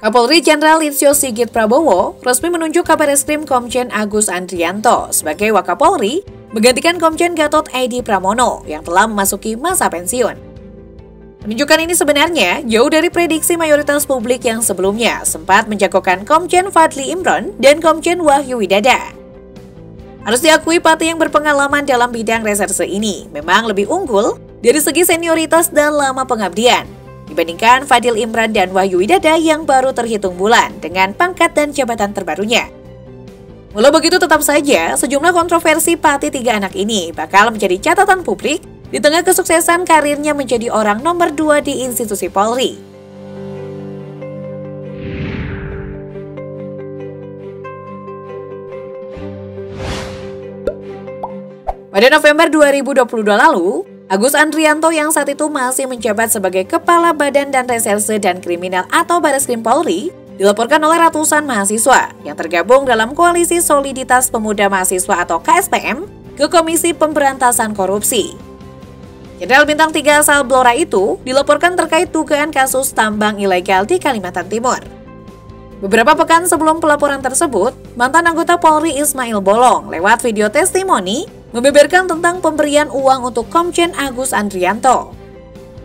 Kapolri Jenderal Listio Sigit Prabowo resmi menunjuk Kabareskrim Komjen Agus Andrianto sebagai Wakapolri menggantikan Komjen Gatot Edi Pramono yang telah memasuki masa pensiun. Penunjukan ini sebenarnya jauh dari prediksi mayoritas publik yang sebelumnya sempat menjagokan Komjen Fadli Imron dan Komjen Wahyu Widada. Harus diakui Pati yang berpengalaman dalam bidang reserse ini memang lebih unggul dari segi senioritas dan lama pengabdian dibandingkan Fadil Imran dan Wahyu Widada yang baru terhitung bulan dengan pangkat dan jabatan terbarunya. Walau begitu tetap saja sejumlah kontroversi Pati tiga anak ini bakal menjadi catatan publik di tengah kesuksesan karirnya menjadi orang nomor 2 di institusi Polri. Pada November 2022 lalu, Agus Andrianto yang saat itu masih menjabat sebagai Kepala Badan dan Reserse dan Kriminal atau Bareskrim Polri dilaporkan oleh ratusan mahasiswa yang tergabung dalam Koalisi Soliditas Pemuda Mahasiswa atau KSPM ke Komisi Pemberantasan Korupsi. Jenderal Bintang 3 asal Blora itu dilaporkan terkait dugaan kasus tambang ilegal di Kalimantan Timur. Beberapa pekan sebelum pelaporan tersebut, mantan anggota Polri Ismail Bolong lewat video testimoni membeberkan tentang pemberian uang untuk Komjen Agus Andrianto.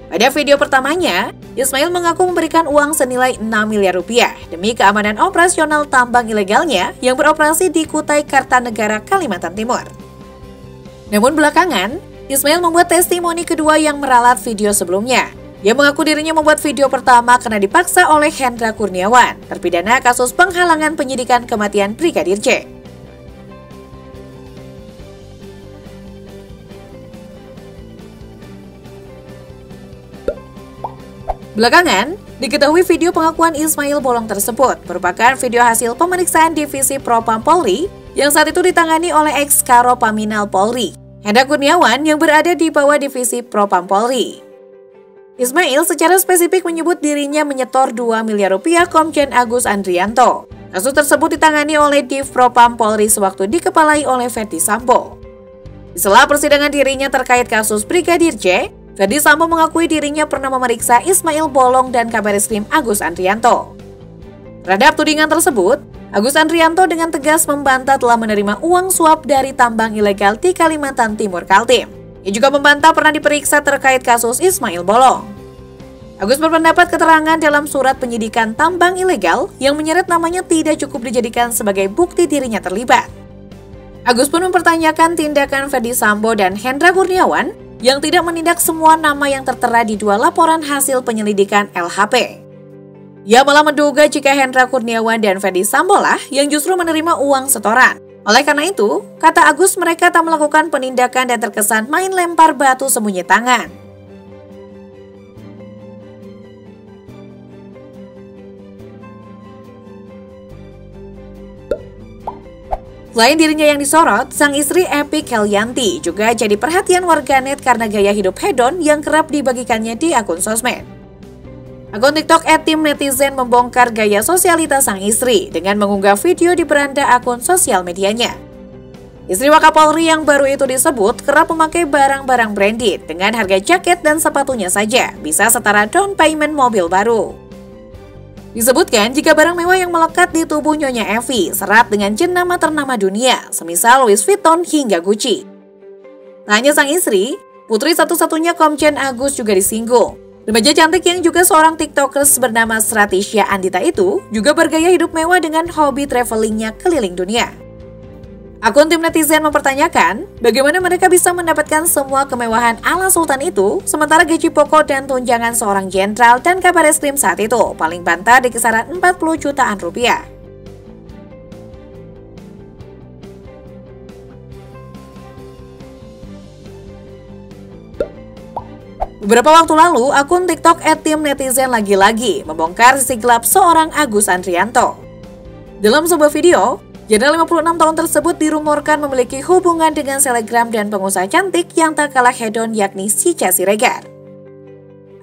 Pada video pertamanya, Ismail mengaku memberikan uang senilai 6 miliar rupiah demi keamanan operasional tambang ilegalnya yang beroperasi di Kutai Kartanegara, Kalimantan Timur. Namun belakangan, Ismail membuat testimoni kedua yang meralat video sebelumnya. Dia mengaku dirinya membuat video pertama karena dipaksa oleh Hendra Kurniawan, terpidana kasus penghalangan penyidikan kematian Brigadir J. Belakangan, diketahui video pengakuan Ismail Bolong tersebut merupakan video hasil pemeriksaan Divisi Propam Polri yang saat itu ditangani oleh ex-Karo Paminal Polri, Hendra Kurniawan yang berada di bawah Divisi Propam Polri. Ismail secara spesifik menyebut dirinya menyetor 2 miliar rupiah Komjen Agus Andrianto. Kasus tersebut ditangani oleh Div Propam Polri sewaktu dikepalai oleh Ferdy Sambo. Di sela persidangan dirinya terkait kasus Brigadir J, Ferdy Sambo mengakui dirinya pernah memeriksa Ismail Bolong dan Kabareskrim Agus Andrianto. Terhadap tudingan tersebut, Agus Andrianto dengan tegas membantah telah menerima uang suap dari tambang ilegal di Kalimantan Timur Kaltim. Ia juga membantah pernah diperiksa terkait kasus Ismail Bolong. Agus berpendapat keterangan dalam surat penyidikan tambang ilegal yang menyeret namanya tidak cukup dijadikan sebagai bukti dirinya terlibat. Agus pun mempertanyakan tindakan Ferdy Sambo dan Hendra Kurniawan yang tidak menindak semua nama yang tertera di 2 laporan hasil penyelidikan LHP. Ia malah menduga jika Hendra Kurniawan dan Ferdy Sambo lah yang justru menerima uang setoran. Oleh karena itu, kata Agus, mereka tak melakukan penindakan dan terkesan main lempar batu sembunyi tangan. Selain dirinya yang disorot, sang istri Epi Kelyanti juga jadi perhatian warganet karena gaya hidup hedon yang kerap dibagikannya di akun sosmed. Akun TikTok @timnetizen membongkar gaya sosialitas sang istri dengan mengunggah video di beranda akun sosial medianya. Istri Wakapolri yang baru itu disebut kerap memakai barang-barang branded dengan harga jaket dan sepatunya saja bisa setara down payment mobil baru. Disebutkan jika barang mewah yang melekat di tubuh Nyonya Evi serat dengan jenama ternama dunia, semisal Louis Vuitton hingga Gucci. Tak hanya sang istri, putri satu-satunya Komjen Agus juga disinggung. Remaja cantik yang juga seorang tiktokers bernama Sratisya Andita itu juga bergaya hidup mewah dengan hobi travelingnya keliling dunia. Akun tim netizen mempertanyakan bagaimana mereka bisa mendapatkan semua kemewahan ala sultan itu sementara gaji pokok dan tunjangan seorang jenderal dan Kabareskrim saat itu paling banter di kisaran 40 jutaan rupiah. Beberapa waktu lalu, akun TikTok @timnetizen lagi-lagi membongkar sisi gelap seorang Agus Andrianto. Dalam sebuah video, Jenderal 56 tahun tersebut dirumorkan memiliki hubungan dengan selebgram dan pengusaha cantik yang tak kalah hedon yakni Cica Siregar.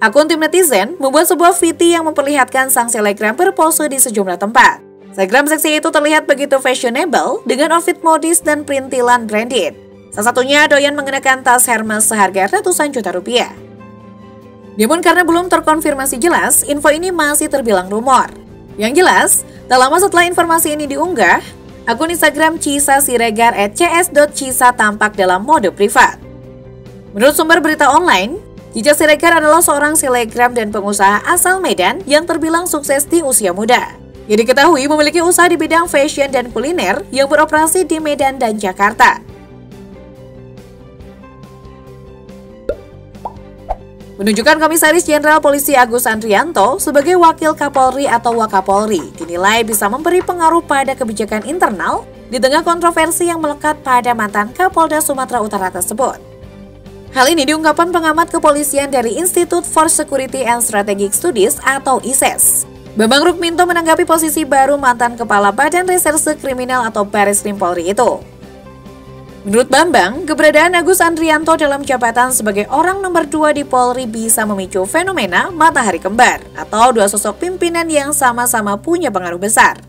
Akun tim netizen membuat sebuah VT yang memperlihatkan sang selebgram berpose di sejumlah tempat. Selebgram seksi itu terlihat begitu fashionable dengan outfit modis dan perintilan branded. Salah satunya doyan mengenakan tas Hermes seharga ratusan juta rupiah. Namun karena belum terkonfirmasi jelas, info ini masih terbilang rumor. Yang jelas, tak lama setelah informasi ini diunggah, akun Instagram Chisa Siregar @cs.chisa tampak dalam mode privat. Menurut sumber berita online, Chisa Siregar adalah seorang selegram dan pengusaha asal Medan yang terbilang sukses di usia muda. Ia diketahui memiliki usaha di bidang fashion dan kuliner yang beroperasi di Medan dan Jakarta. Penunjukan Komisaris Jenderal Polisi Agus Andrianto sebagai Wakil Kapolri atau Wakapolri dinilai bisa memberi pengaruh pada kebijakan internal di tengah kontroversi yang melekat pada mantan Kapolda Sumatera Utara tersebut. Hal ini diungkapkan pengamat kepolisian dari Institute for Security and Strategic Studies atau ISES. Bambang Rukminto menanggapi posisi baru mantan Kepala Badan Reserse Kriminal atau Bareskrim Polri itu. Menurut Bambang, keberadaan Agus Andrianto dalam jabatan sebagai orang nomor 2 di Polri bisa memicu fenomena matahari kembar atau dua sosok pimpinan yang sama-sama punya pengaruh besar.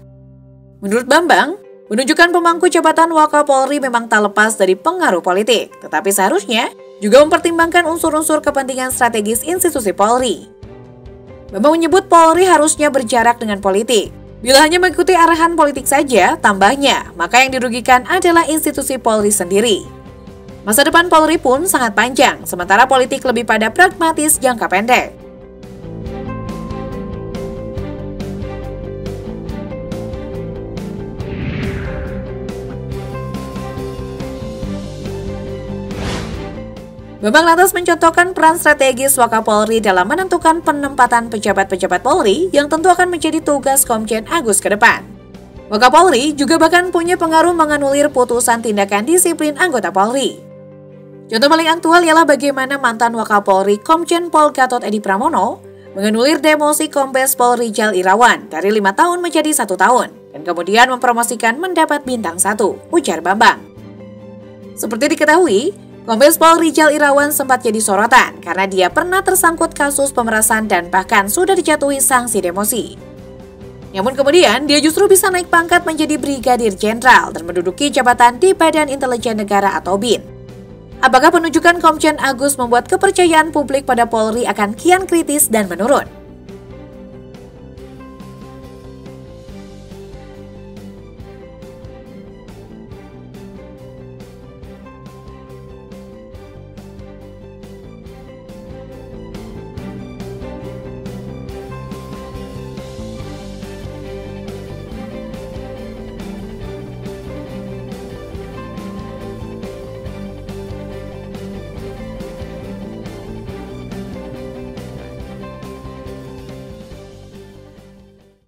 Menurut Bambang, penunjukan pemangku jabatan Wakapolri memang tak lepas dari pengaruh politik, tetapi seharusnya juga mempertimbangkan unsur-unsur kepentingan strategis institusi Polri. Bambang menyebut Polri harusnya berjarak dengan politik. Bila hanya mengikuti arahan politik saja, tambahnya, maka yang dirugikan adalah institusi Polri sendiri. Masa depan Polri pun sangat panjang, sementara politik lebih pada pragmatis jangka pendek. Bambang lantas mencontohkan peran strategis Wakapolri dalam menentukan penempatan pejabat-pejabat Polri yang tentu akan menjadi tugas Komjen Agus ke depan. Wakapolri juga bahkan punya pengaruh menganulir putusan tindakan disiplin anggota Polri. Contoh paling aktual ialah bagaimana mantan Wakapolri Komjen Pol Gatot Edi Pramono menganulir demosi Kombes Pol Rijal Irawan dari 5 tahun menjadi 1 tahun dan kemudian mempromosikan mendapat bintang 1, ujar Bambang. Seperti diketahui, Kombes Pol Rijal Irawan sempat jadi sorotan karena dia pernah tersangkut kasus pemerasan dan bahkan sudah dijatuhi sanksi demosi. Namun kemudian dia justru bisa naik pangkat menjadi Brigadir Jenderal dan menduduki jabatan di Badan Intelijen Negara atau BIN. Apakah penunjukan Komjen Agus membuat kepercayaan publik pada Polri akan kian kritis dan menurun?